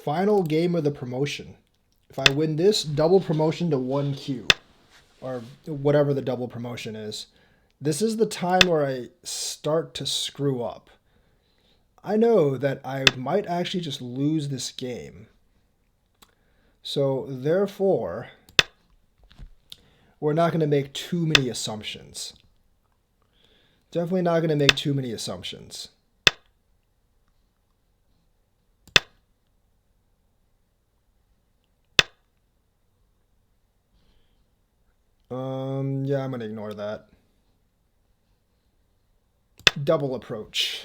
Final game of the promotion. If I win this, double promotion to 1Q. Or whatever the double promotion is. This is the time where I start to screw up. I know that I might actually just lose this game. So therefore, we're not going to make too many assumptions. Definitely not going to make too many assumptions. Yeah, I'm going to ignore that. Double approach.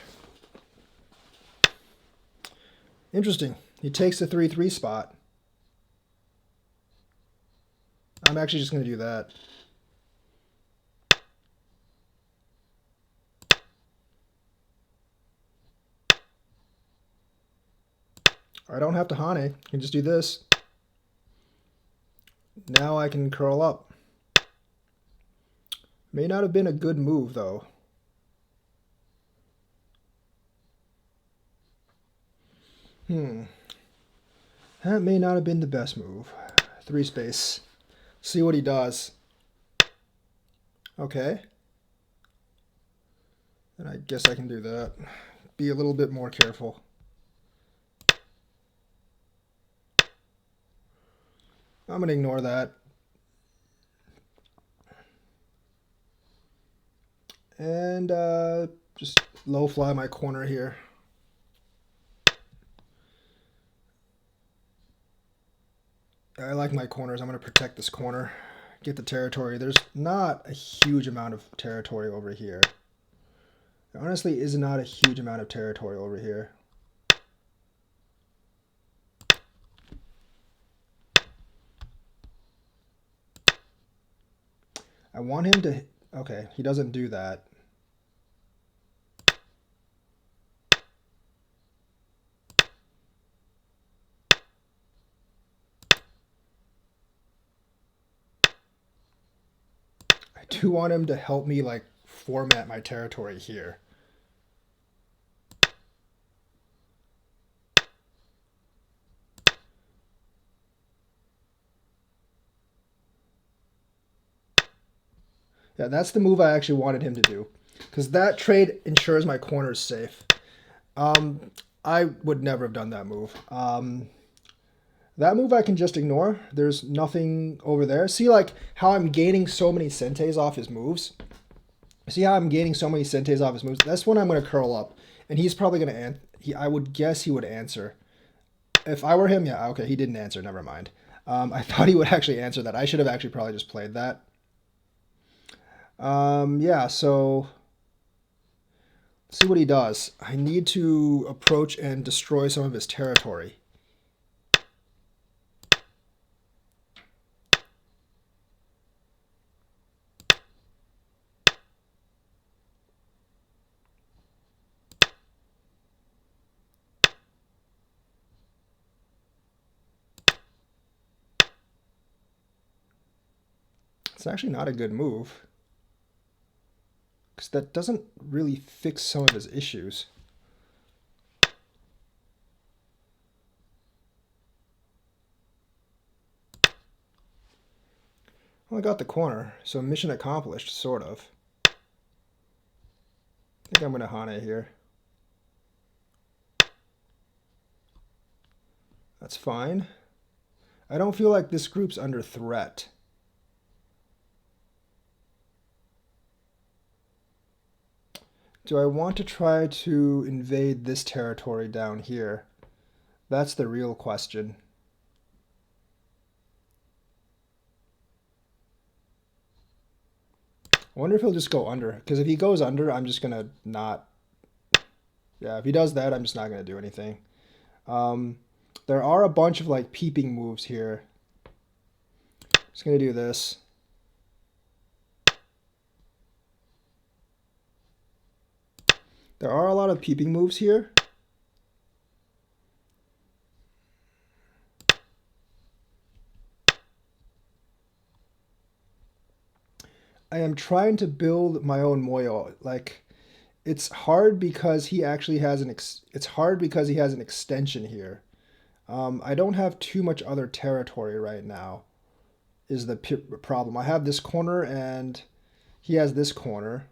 Interesting. He takes the 3-3 spot. I'm actually just going to do that. I don't have to Hane. I can just do this. Now I can curl up. May not have been a good move, though. That may not have been the best move. 3 space. See what he does. Okay. And I guess I can do that. Be a little bit more careful. I'm going to ignore that. And just low fly my corner here. I like my corners. I'm going to protect this corner. Get the territory. There's not a huge amount of territory over here. There honestly is not a huge amount of territory over here. I want him to... Okay, he doesn't do that. I do want him to help me, like, format my territory here. Yeah, that's the move I actually wanted him to do. Because that trade ensures my corner is safe. I would never have done that move. That move I can just ignore. There's nothing over there. See, like, how I'm gaining so many Sentes off his moves? See how I'm gaining so many Sentes off his moves? That's when I'm going to curl up. And he's probably going to... I would guess he would answer. If I were him, yeah, okay, he didn't answer. Never mind. I thought he would actually answer that. I should have actually probably just played that. Yeah, so let's see what he does. I need to approach and destroy some of his territory. It's actually not a good move. Because that doesn't really fix some of his issues. Well, I got the corner, so mission accomplished, sort of. I think I'm going to Hane here. That's fine. I don't feel like this group's under threat. Do I want to try to invade this territory down here? That's the real question. I wonder if he'll just go under. Because if he goes under, I'm just going to not... Yeah, if he does that, I'm just not going to do anything. There are a bunch of, like, peeping moves here. Just going to do this. There are a lot of peeping moves here. I am trying to build my own Moyo. Like, it's hard because he actually has an extension here. I don't have too much other territory right now, is the problem. I have this corner and he has this corner.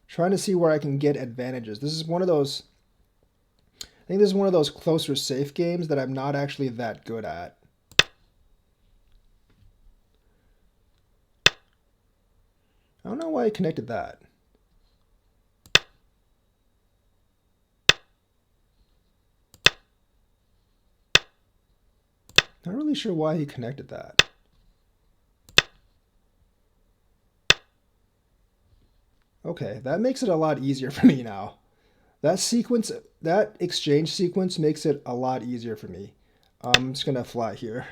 Trying to see where I can get advantages. This is one of those, I think this is one of those closer safe games that I'm not actually that good at. I don't know why I connected that. Not really sure why he connected that. Okay, that makes it a lot easier for me now. That sequence, that exchange sequence makes it a lot easier for me. I'm just gonna fly here.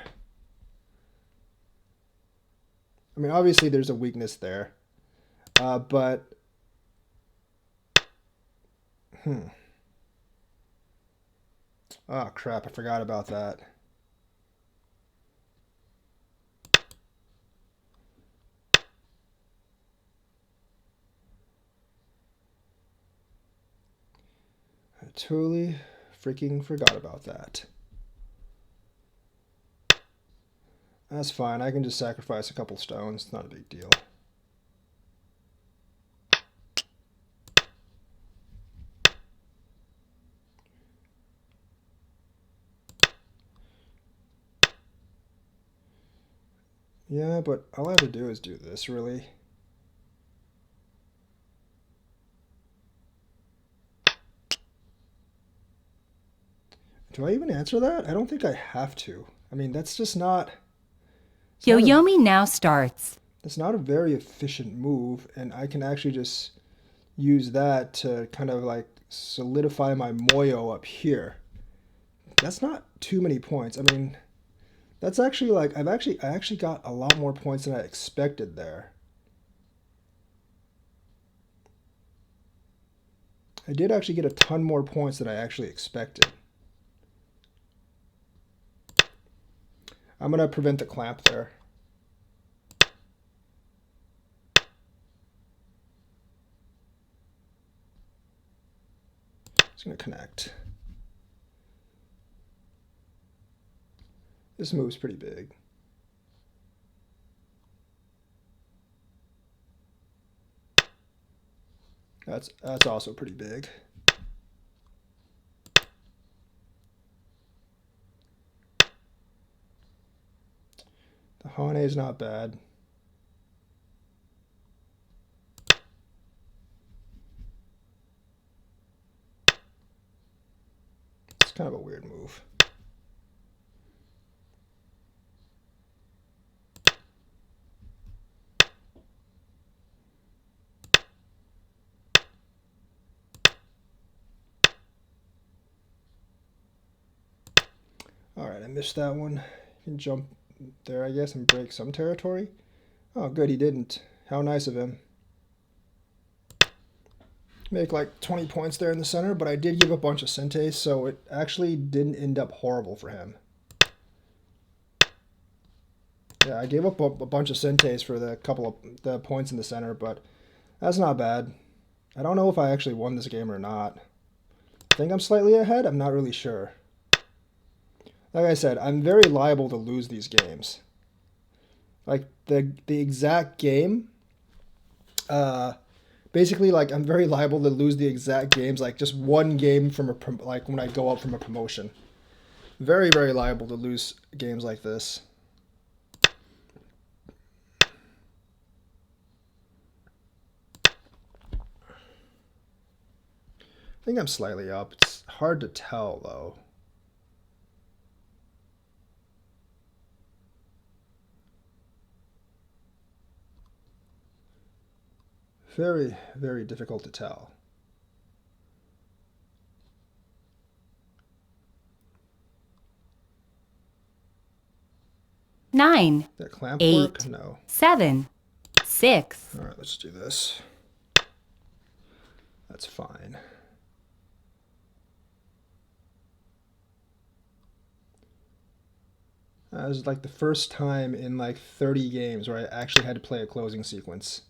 I mean, obviously there's a weakness there, but oh crap, I forgot about that. I totally freaking forgot about that. That's fine, I can just sacrifice a couple stones, it's not a big deal. Yeah, but all I have to do is do this, really. Do I even answer that? I don't think I have to. I mean, that's just not... Yoyomi now starts. It's not a very efficient move, and I can actually just use that to kind of like solidify my moyo up here. That's not too many points. I mean, that's actually like, I actually got a lot more points than I expected there. I did actually get a ton more points than I actually expected. I'm going to prevent the clamp there. It's going to connect. This move's pretty big. That's also pretty big. The Hane is not bad. It's kind of a weird move. Alright, I missed that one. You can jump there, I guess, and break some territory. Oh, good, he didn't. How nice of him. Make like 20 points there in the center, but I did give a bunch of Sentes, so it actually didn't end up horrible for him. Yeah, I gave up a bunch of Sentes for the couple of the points in the center, but that's not bad. I don't know if I actually won this game or not. I think I'm slightly ahead, I'm not really sure. Like I said, I'm very liable to lose these games. Like the exact game, basically, like I'm very liable to lose the exact games, like just one game from like when I go up from a promotion. Very, very liable to lose games like this. I think I'm slightly up. It's hard to tell though. Very, very difficult to tell. Nine. That clamp 8. work? No. 7. 6. All right, let's do this. That's fine. That was like the first time in like 30 games where I actually had to play a closing sequence.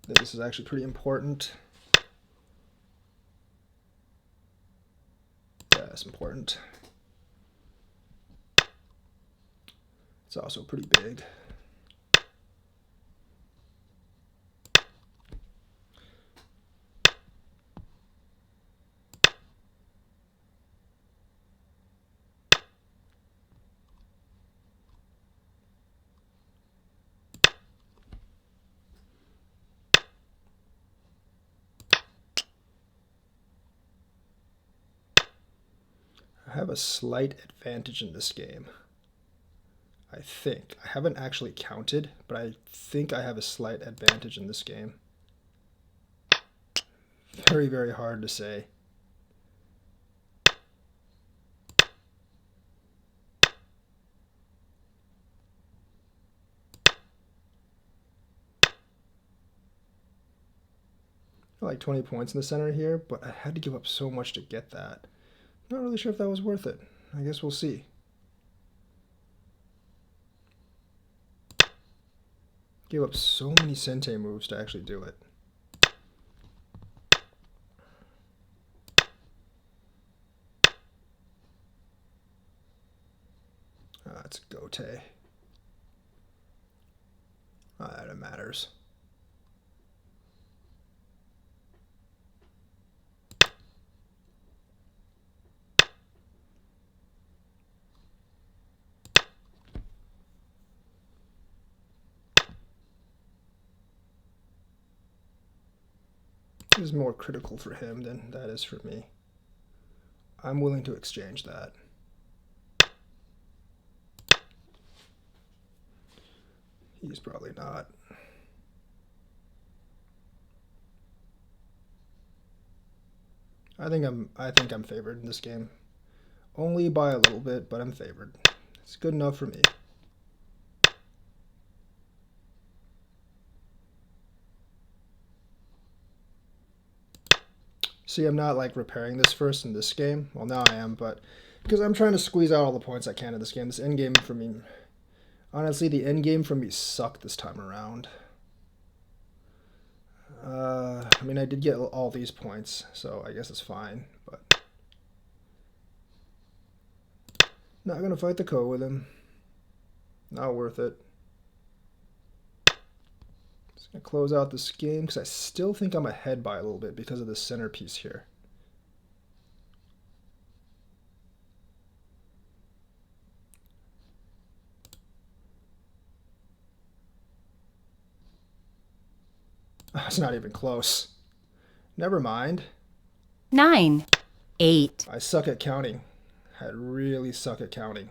This is actually pretty important. That's important. It's also pretty big. I have a slight advantage in this game. I think. I haven't actually counted, but I think I have a slight advantage in this game. Very, very hard to say. Like 20 points in the center here, but I had to give up so much to get that. Not really sure if that was worth it. I guess we'll see. Gave up so many Sente moves to actually do it. It's Gote. Not that it matters. This is more critical for him than that is for me. I'm willing to exchange that. He's probably not. I think I'm favored in this game. Only by a little bit, but I'm favored. It's good enough for me. See, I'm not like repairing this first in this game. Well, now I am, but because I'm trying to squeeze out all the points I can in this game. This end game for me, honestly, the end game for me sucked this time around. I mean, I did get all these points, so I guess it's fine, but not gonna fight the Ko with him. Not worth it. Just gonna close out this game because I still think I'm ahead by a little bit because of this centerpiece here. It's not even close. Never mind. 9, 8. I suck at counting. I really suck at counting.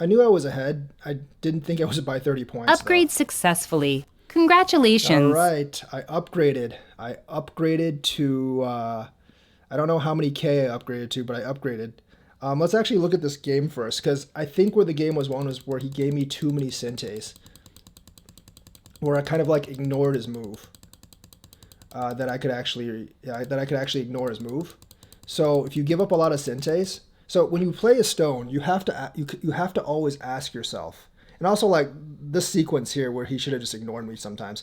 I knew I was ahead. I didn't think I was by 30 points. Upgrade successfully. Congratulations. All right. I upgraded. I upgraded to, I don't know how many K I upgraded to, but I upgraded. Let's actually look at this game first, because I think where the game was where he gave me too many Sentes. Where I kind of like ignored his move. That I could actually ignore his move. So if you give up a lot of Sentes, so when you play a stone, you have to always ask yourself, and also like this sequence here where he should have just ignored me sometimes.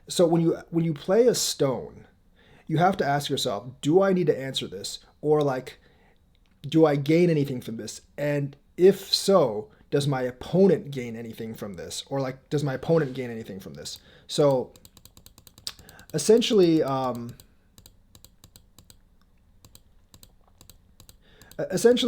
So when you play a stone, you have to ask yourself, do I need to answer this, or like, do I gain anything from this? And if so, does my opponent gain anything from this? Or like, does my opponent gain anything from this? So essentially,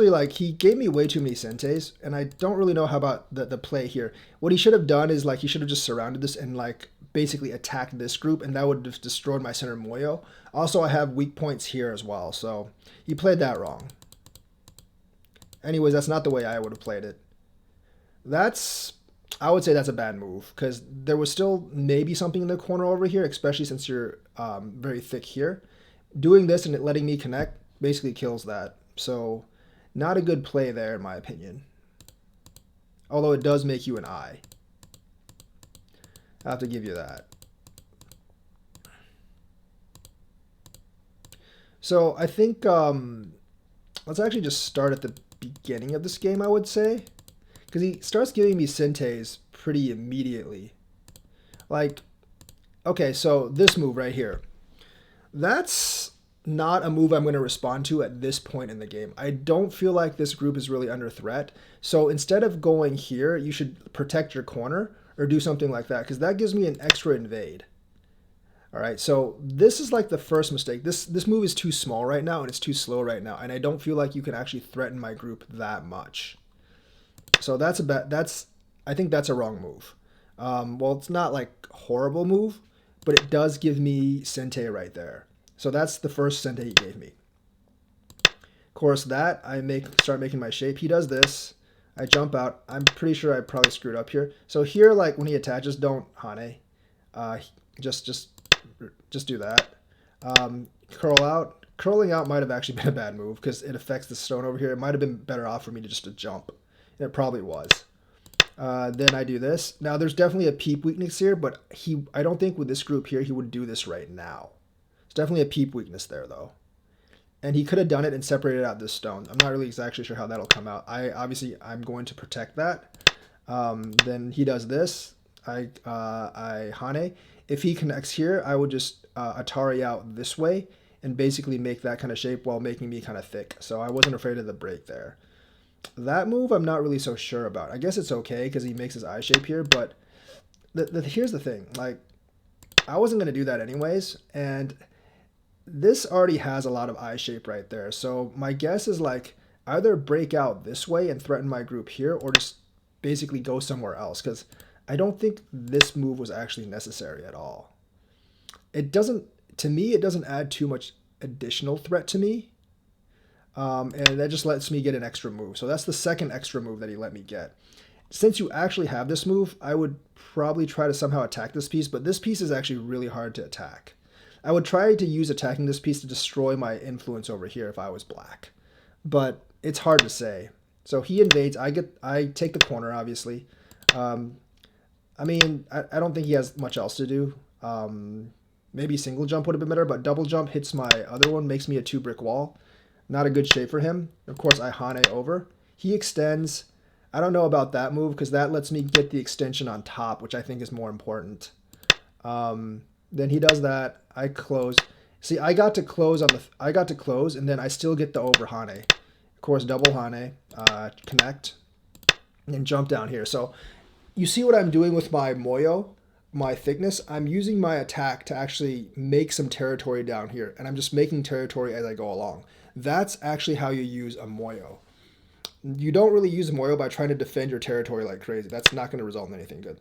like he gave me way too many Sentes, and I don't really know how about the play here. What he should have done is like, he should have just surrounded this and like basically attacked this group, and that would have destroyed my center Moyo. Also, I have weak points here as well, so he played that wrong. Anyways, that's not the way I would have played it. I would say that's a bad move, because there was still maybe something in the corner over here, especially since you're very thick here. Doing this and it letting me connect basically kills that. So not a good play there in my opinion. Although it does make you an eye. I have to give you that. So I think let's actually just start at the beginning of this game, I would say. Because he starts giving me Sentes pretty immediately. Like, okay, so this move right here. That's not a move I'm going to respond to at this point in the game. I don't feel like this group is really under threat. So instead of going here, you should protect your corner or do something like that, because that gives me an extra invade. All right, so this is like the first mistake. This move is too small right now, and it's too slow right now, and I don't feel like you can actually threaten my group that much. So I think that's a wrong move. Well, it's not like horrible move, but it does give me Sente right there. So that's the first Sente he gave me. Of course, that start making my shape. He does this. I jump out. I'm pretty sure I probably screwed up here. So here, like when he attaches, don't Hane. Just do that. Curl out. Curling out might have actually been a bad move because it affects the stone over here. It might have been better off for me to just jump. It probably was. Then I do this. Now there's definitely a peep weakness here, but I don't think with this group here he would do this right now. It's definitely a peep weakness there though. And he could have done it and separated out this stone. I'm not really exactly sure how that'll come out. I'm going to protect that. Then he does this. I Hane. If he connects here, I would just Atari out this way and basically make that kind of shape while making me kind of thick. So I wasn't afraid of the break there. That move I'm not really so sure about. I guess it's okay because he makes his eye shape here, but here's the thing. Like, I wasn't going to do that anyways, and this already has a lot of eye shape right there. So my guess is like either break out this way and threaten my group here or just basically go somewhere else, because I don't think this move was actually necessary at all. To me, it doesn't add too much additional threat to me. And that just lets me get an extra move. So that's the second extra move that he let me get. Since you actually have this move, I would probably try to somehow attack this piece, but this piece is actually really hard to attack. I would try to use attacking this piece to destroy my influence over here if I was black, but it's hard to say. So he invades. I take the corner, obviously. I mean, I don't think he has much else to do. Maybe single jump would have been better, but double jump hits my other one, makes me a 2-brick wall. Not a good shape for him. Of course, I Hane over. He extends. I don't know about that move because that lets me get the extension on top, which I think is more important. Then he does that. I close. See, I got to close and then I still get the over Hane. Of course, double Hane, connect, and then jump down here. So you see what I'm doing with my Moyo, my thickness? I'm using my attack to actually make some territory down here, and I'm just making territory as I go along. That's actually how you use a Moyo. You don't really use a Moyo by trying to defend your territory like crazy. That's not going to result in anything good.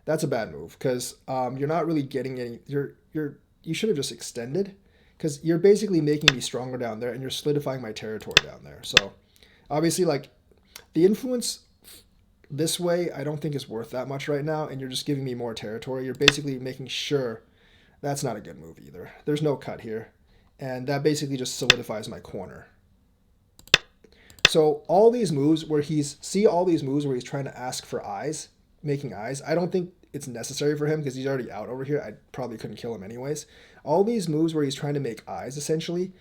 That's a bad move because you're not really getting any. You should have just extended because you're basically making me stronger down there and you're solidifying my territory down there. So obviously, like, the influence this way I don't think is worth that much right now, and you're just giving me more territory. You're basically making sure that's not a good move either. There's no cut here, and that basically just solidifies my corner. So all these moves where he's trying to ask for eyes, making eyes, I don't think it's necessary for him because he's already out over here. I probably couldn't kill him anyways. All these moves where he's trying to make eyes essentially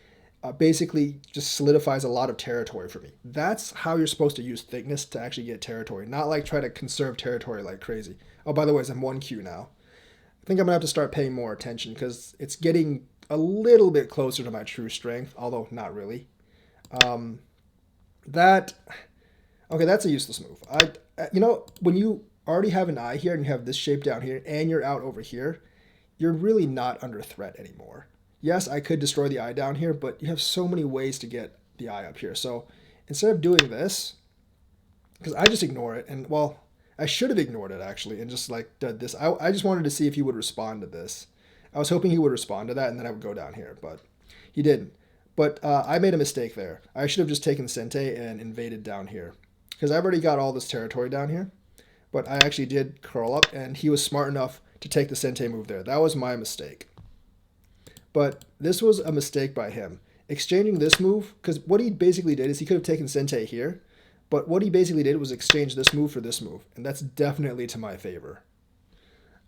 basically just solidifies a lot of territory for me. That's how you're supposed to use thickness to actually get territory, not like try to conserve territory like crazy. Oh, by the way, I'm 1Q now. I think I'm going to have to start paying more attention because it's getting a little bit closer to my true strength, although not really. That's a useless move. When you already have an eye here and you have this shape down here and you're out over here, you're really not under threat anymore. Yes, I could destroy the eye down here, but you have so many ways to get the eye up here. So instead of doing this, because I just ignore it, and well, I should have ignored it actually and just like did this. I just wanted to see if he would respond to this. I was hoping he would respond to that and then I would go down here, but he didn't. But I made a mistake there. I should have just taken Sente and invaded down here because I've already got all this territory down here. But I actually did curl up, and he was smart enough to take the Sente move there. That was my mistake. But this was a mistake by him. Exchanging this move, because what he basically did is he could have taken Sente here, but what he basically did was exchange this move for this move, and that's definitely to my favor.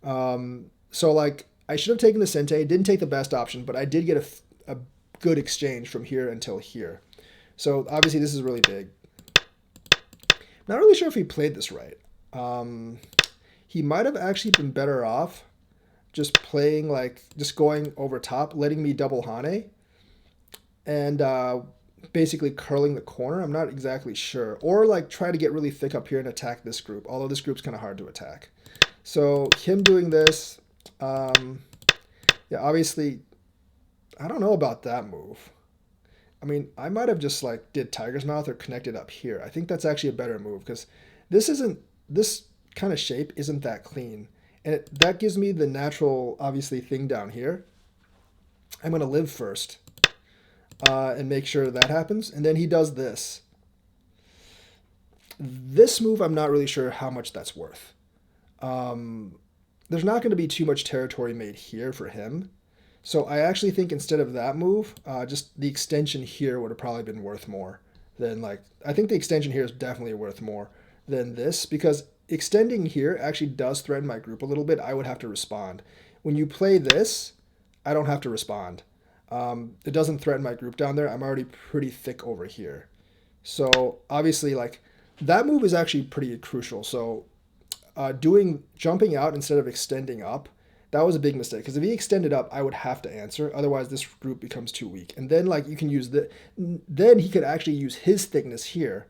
So like, I should have taken the Sente, didn't take the best option, but I did get a good exchange from here until here. So obviously this is really big. Not really sure if he played this right. He might have actually been better off just playing just going over top, letting me double Hane, and basically curling the corner. I'm not exactly sure. Or like try to get really thick up here and attack this group, although this group's kind of hard to attack. So him doing this, yeah, obviously, I don't know about that move. I mean, I might have just like did Tiger's Mouth or connected up here. I think that's actually a better move because this kind of shape isn't that clean. And that gives me the natural, obviously, thing down here. I'm going to live first and make sure that happens. And then he does this. This move, I'm not really sure how much that's worth. There's not going to be too much territory made here for him. So I actually think instead of that move, just the extension here would have probably been worth more than like, I think the extension here is definitely worth more than this because extending here actually does threaten my group a little bit. I would have to respond. When you play this, I don't have to respond. It doesn't threaten my group down there. I'm already pretty thick over here. So obviously like that move is actually pretty crucial. So jumping out instead of extending up, that was a big mistake because if he extended up, I would have to answer. Otherwise, this group becomes too weak. And then like you can use then he could actually use his thickness here.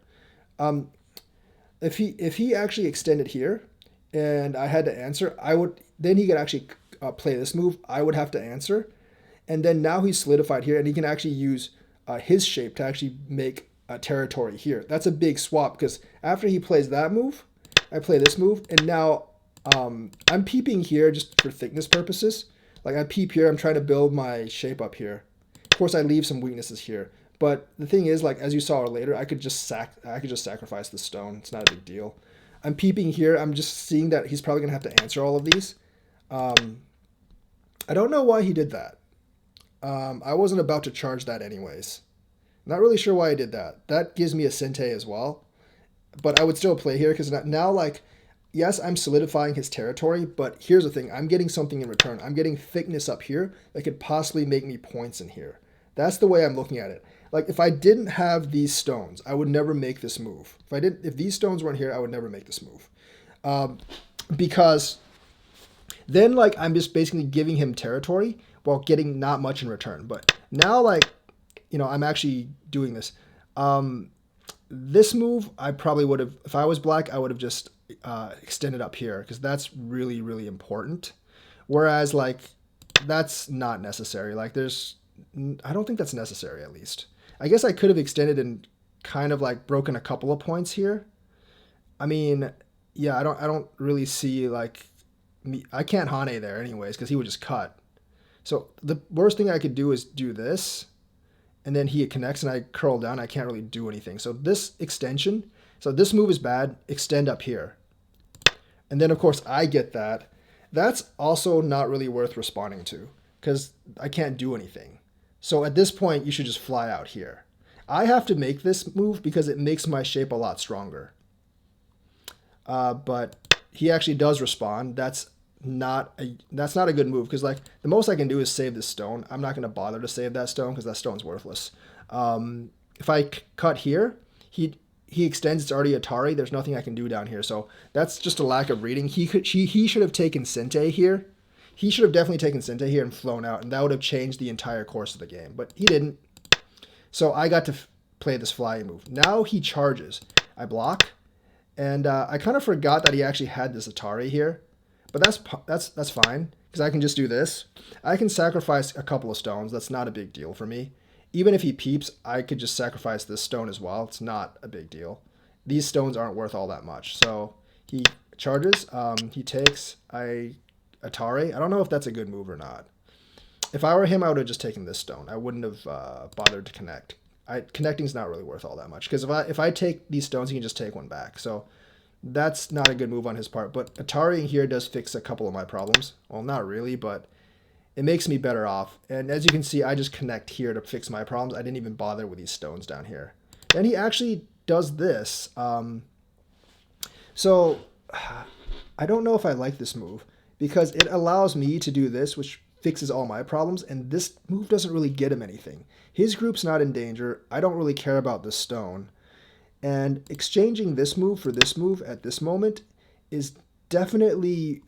If he actually extended here, and I had to answer, then he could actually play this move. I would have to answer, and then now he's solidified here, and he can actually use his shape to actually make a territory here. That's a big swap because after he plays that move, I play this move, and now I'm peeping here just for thickness purposes. Like I peep here, I'm trying to build my shape up here. Of course, I leave some weaknesses here. But the thing is, like as you saw later, I could just sacrifice the stone. It's not a big deal. I'm peeping here. I'm just seeing that he's probably gonna have to answer all of these. I don't know why he did that. I wasn't about to charge that anyways. Not really sure why I did that. That gives me a Sente as well. But I would still play here because now like, yes, I'm solidifying his territory, but here's the thing. I'm getting something in return. I'm getting thickness up here that could possibly make me points in here. That's the way I'm looking at it. Like if I didn't have these stones, I would never make this move. If these stones weren't here, I would never make this move. Because then like I'm just basically giving him territory while getting not much in return. But now like, I'm actually doing this. This move, I probably would have, if I was black, I would have just extended up here because that's really, really important. Whereas like, that's not necessary. Like I don't think that's necessary at least. I guess I could have extended and kind of like broken a couple of points here. I mean, yeah, I don't really see like I can't Hane there anyways because he would just cut. So the worst thing I could do is do this, and then he connects and I curl down. I can't really do anything. So this extension, so this move is bad. Extend up here, and then of course I get that. That's also not really worth responding to because I can't do anything. So at this point, you should just fly out here. I have to make this move because it makes my shape a lot stronger. But he actually does respond. That's not a good move because like the most I can do is save this stone. I'm not going to bother to save that stone because that stone's worthless. If I cut here, he extends. It's already Atari. There's nothing I can do down here. So that's just a lack of reading. He should have taken Sente here. He should have definitely taken Sente here and flown out, and that would have changed the entire course of the game. But he didn't. So I got to play this flying move. Now he charges. I block, and I kind of forgot that he actually had this Atari here. But that's fine, because I can just do this. I can sacrifice a couple of stones. That's not a big deal for me. Even if he peeps, I could just sacrifice this stone as well. It's not a big deal. These stones aren't worth all that much. So he charges. He takes. Atari. I don't know if that's a good move or not. If I were him, I would have just taken this stone. I wouldn't have bothered to connect. Connecting's not really worth all that much because if I take these stones, he can just take one back. So that's not a good move on his part. But Atari here does fix a couple of my problems. Well, not really, but it makes me better off. And as you can see, I just connect here to fix my problems. I didn't even bother with these stones down here. Then he actually does this. So I don't know if I like this move, because it allows me to do this, which fixes all my problems, and this move doesn't really get him anything. His group's not in danger. I don't really care about this stone. And exchanging this move for this move at this moment is definitely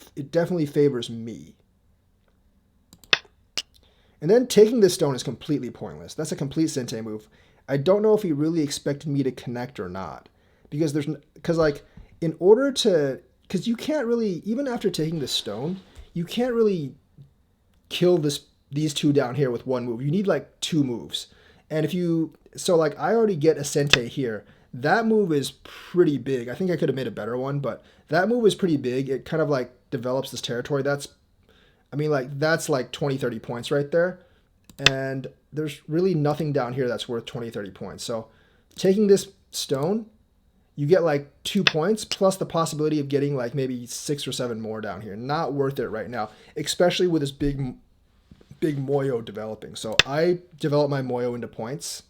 favors me. And then taking this stone is completely pointless. That's a complete Sente move. I don't know if he really expected me to connect or not. Because like, in order to, because you can't really, even after taking this stone, you can't really kill these two down here with one move. You need like two moves. And so like I already get a Sente here. That move is pretty big. I think I could have made a better one, but that move is pretty big. It kind of like develops this territory. That's like 20, 30 points right there. And there's really nothing down here that's worth 20, 30 points. So taking this stone, you get like 2 points plus the possibility of getting like maybe 6 or 7 more down here. Not worth it right now, especially with this big Moyo developing. So I develop my Moyo into points.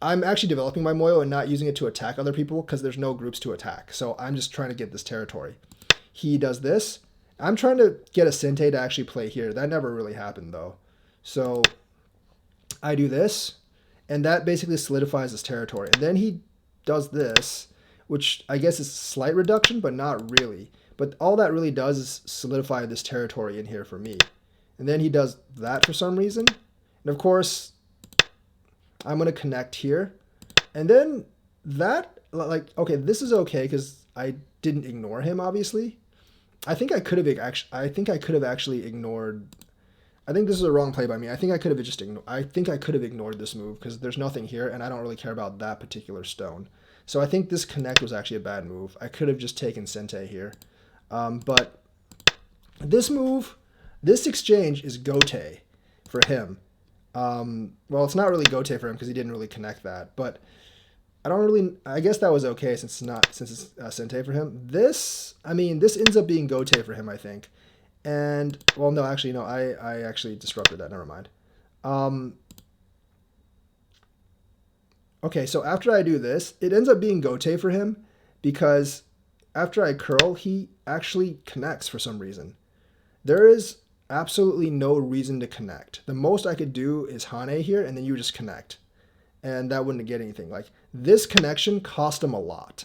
I'm actually developing my Moyo and not using it to attack other people because there's no groups to attack. So I'm just trying to get this territory. He does this. I'm trying to get a Sente to actually play here. That never really happened though. So I do this, and that basically solidifies this territory. And then he does this, which I guess is slight reduction, but not really. But all that really does is solidify this territory in here for me. And then he does that for some reason. And of course, I'm going to connect here. And then that, like, okay, this is okay because I didn't ignore him, obviously. I think I could have actually ignored. I think this is a wrong play by me. I think I could have ignored this move because there's nothing here and I don't really care about that particular stone. So I think this connect was actually a bad move. I could have just taken Sente here. But this move, this exchange is Gote for him. Well, it's not really Gote for him because he didn't really connect that, but I guess that was okay since it's Sente for him. This ends up being Gote for him, I think. And, well, no, actually, no, I actually disrupted that. Never mind. Okay, so after I do this, it ends up being Gote for him because after I curl, he actually connects for some reason. There is absolutely no reason to connect. The most I could do is Hane here, and then you just connect. And that wouldn't get anything. Like, this connection cost him a lot.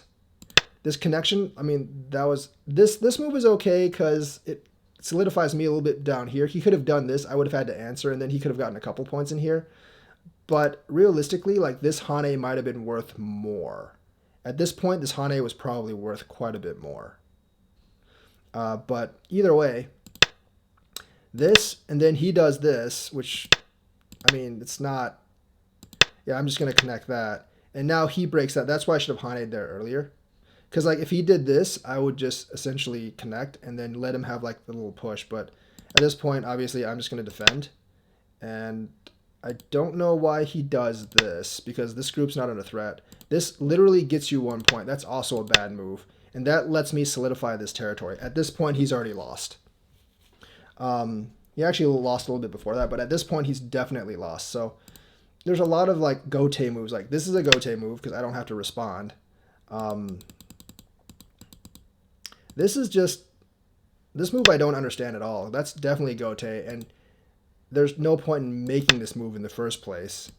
This connection, this move is okay because it solidifies me a little bit down here. He could have done this. I would have had to answer, and then he could have gotten a couple points in here. But realistically, like, this Hane might have been worth more. At this point, this Hane was probably worth quite a bit more. But either way, this, and then he does this, which, it's not... Yeah, I'm just going to connect that. And now he breaks that. That's why I should have Haned there earlier. Because, like, if he did this, I would just essentially connect and then let him have, like, the little push. But at this point, obviously, I'm just going to defend. And I don't know why he does this, because this group's not under threat. This literally gets you 1 point. That's also a bad move. And that lets me solidify this territory. At this point, he's already lost. He actually lost a little bit before that, but at this point, he's definitely lost. So there's a lot of, like, Gote moves. Like, this is a Gote move because I don't have to respond. This move I don't understand at all. That's definitely Gote, and there's no point in making this move in the first place.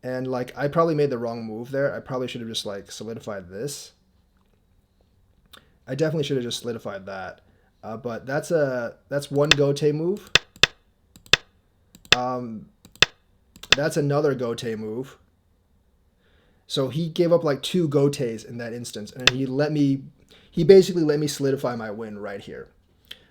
And, like, I probably made the wrong move there. I probably should have just, like, solidified this. I definitely should have just solidified that. But that's one Gote move. That's another Gote move. So he gave up like 2 Gotes in that instance, and he basically let me solidify my win right here.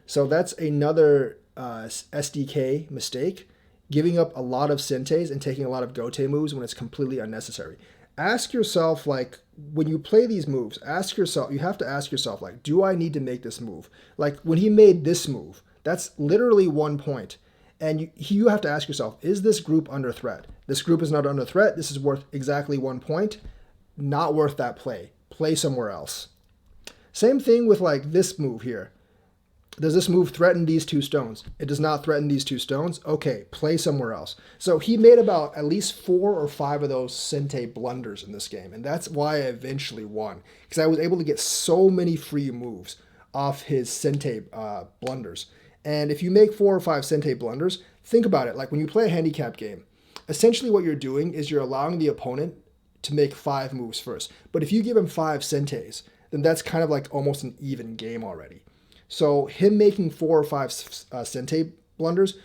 So that's another SDK mistake, giving up a lot of Sentes and taking a lot of Gote moves when it's completely unnecessary. Ask yourself, like, when you play these moves, you have to ask yourself, like, do I need to make this move? Like, when he made this move, that's literally 1 point. And you have to ask yourself, is this group under threat? This group is not under threat. This is worth exactly 1 point. Not worth that play. Play somewhere else. Same thing with, like, this move here. Does this move threaten these 2 stones? It does not threaten these 2 stones. Okay, play somewhere else. So he made about at least 4 or 5 of those Sente blunders in this game. And that's why I eventually won. Because I was able to get so many free moves off his Sente blunders. And if you make 4 or 5 Sente blunders, think about it. Like, when you play a handicap game, essentially what you're doing is you're allowing the opponent to make 5 moves first. But if you give him 5 Sentes, then that's kind of like almost an even game already. So him making 4 or 5 Sente blunders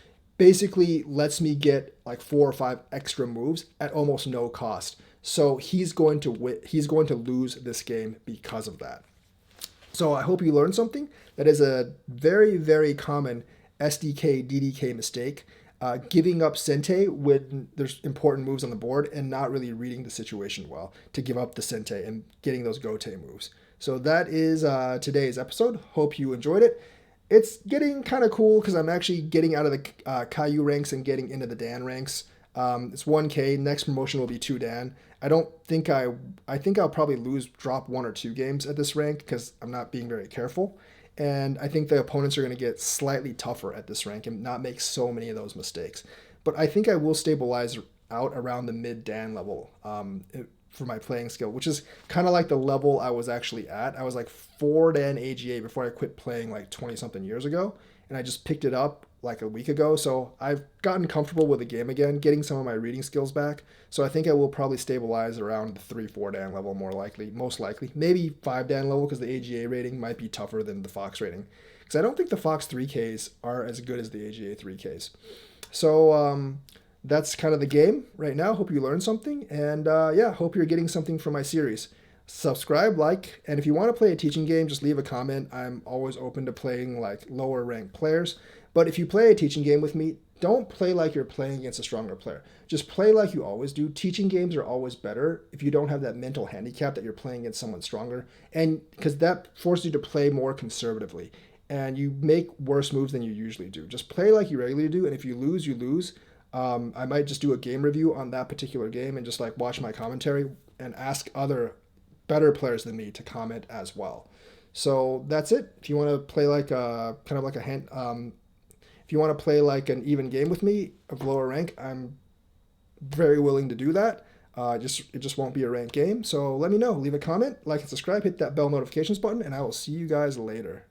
basically lets me get like 4 or 5 extra moves at almost no cost. So he's going to he's going to lose this game because of that. So I hope you learned something. That is a very, very common SDK DDK mistake. Giving up Sente when there's important moves on the board and not really reading the situation well to give up the Sente and getting those Gote moves. So that is today's episode. Hope you enjoyed it. It's getting kind of cool because I'm actually getting out of the Caillou ranks and getting into the Dan ranks. It's 1K. Next promotion will be 2 Dan. I think I'll probably drop 1 or 2 games at this rank because I'm not being very careful. And I think the opponents are going to get slightly tougher at this rank and not make so many of those mistakes. But I think I will stabilize out around the mid Dan level for my playing skill, which is kind of like the level I was actually at. I was like 4 Dan AGA before I quit playing like 20 something years ago. And I just picked it up like a week ago. So I've gotten comfortable with the game again, getting some of my reading skills back. So I think I will probably stabilize around the 3-4 Dan level most likely. Maybe 5 Dan level because the AGA rating might be tougher than the Fox rating. Because I don't think the Fox 3Ks are as good as the AGA 3Ks. So that's kind of the game right now. Hope you learned something. And hope you're getting something from my series. Subscribe, like, and if you want to play a teaching game, just leave a comment. I'm always open to playing like lower ranked players. But if you play a teaching game with me, don't play like you're playing against a stronger player. Just play like you always do. Teaching games are always better if you don't have that mental handicap that you're playing against someone stronger. And because that forces you to play more conservatively. And you make worse moves than you usually do. Just play like you regularly do. And if you lose, you lose. I might just do a game review on that particular game and just like watch my commentary and ask other better players than me to comment as well. So that's it. If you want to play like a kind of like a hand, if you want to play like an even game with me of lower rank, I'm very willing to do that. It just won't be a ranked game. So let me know. Leave a comment, like and subscribe, hit that bell notifications button, and I will see you guys later.